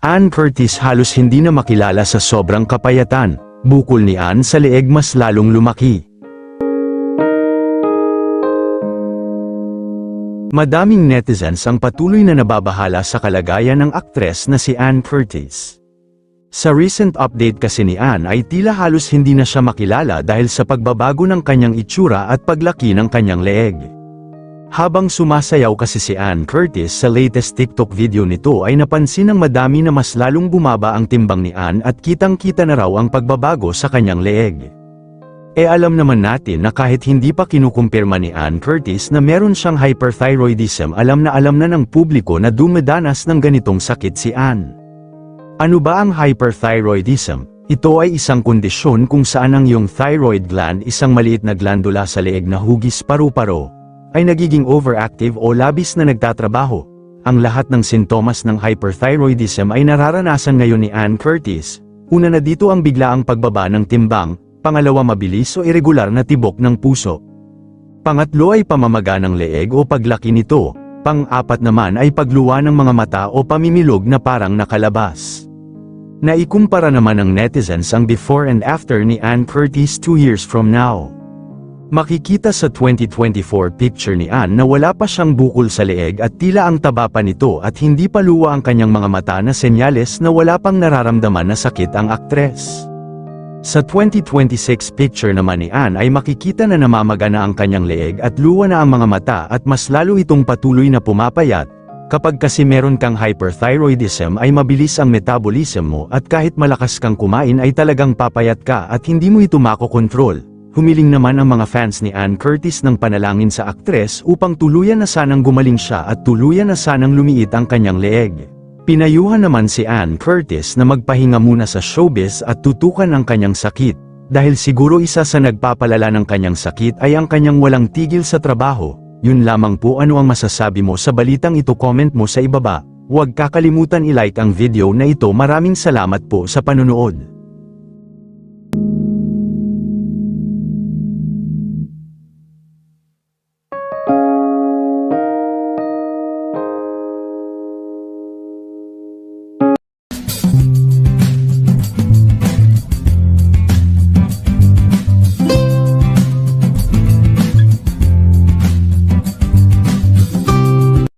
Ann Curtis halos hindi na makilala sa sobrang kapayatan, bukol ni Ann sa leeg mas lalong lumaki. Madaming netizens ang patuloy na nababahala sa kalagayan ng aktres na si Ann Curtis. Sa recent update kasi ni Ann ay tila halos hindi na siya makilala dahil sa pagbabago ng kanyang itsura at paglaki ng kanyang leeg. Habang sumasayaw kasi si Ann Curtis sa latest TikTok video nito ay napansin ng madami na mas lalong bumaba ang timbang ni Ann at kitang-kita na raw ang pagbabago sa kanyang leeg. Alam naman natin na kahit hindi pa kinukumpirma ni Ann Curtis na meron siyang hyperthyroidism, alam na ng publiko na dumadanas ng ganitong sakit si Ann. Ano ba ang hyperthyroidism? Ito ay isang kondisyon kung saan ang iyong thyroid gland, isang maliit na glandula sa leeg na hugis paru-paro, ay nagiging overactive o labis na nagtatrabaho. Ang lahat ng sintomas ng hyperthyroidism ay nararanasan ngayon ni Ann Curtis. Una na dito ang biglaang pagbaba ng timbang, pangalawa mabilis o irregular na tibok ng puso. Pangatlo ay pamamaga ng leeg o paglaki nito. Pang-apat naman ay pagluwa ng mga mata o pamimilog na parang nakalabas. Naikumpara naman ng netizens ang before and after ni Ann Curtis 2 years from now. Makikita sa 2024 picture ni Ann na wala pa siyang bukol sa leeg at tila ang taba pa nito at hindi pa luwa ang kanyang mga mata na senyales na wala pang nararamdaman na sakit ang aktres. Sa 2026 picture naman ni Ann ay makikita na namamaga na ang kanyang leeg at luwa na ang mga mata at mas lalo itong patuloy na pumapayat. Kapag kasi meron kang hyperthyroidism ay mabilis ang metabolism mo at kahit malakas kang kumain ay talagang papayat ka at hindi mo ito makokontrol. Humiling naman ang mga fans ni Ann Curtis ng panalangin sa aktres upang tuluyan na sanang gumaling siya at tuluyan na sanang lumiit ang kanyang leeg. Pinayuhan naman si Ann Curtis na magpahinga muna sa showbiz at tutukan ang kanyang sakit, dahil siguro isa sa nagpapalala ng kanyang sakit ay ang kanyang walang tigil sa trabaho. Yun lamang po. Ano ang masasabi mo sa balitang ito? Comment mo sa ibaba. Huwag kakalimutan i-like ang video na ito. Maraming salamat po sa panonood.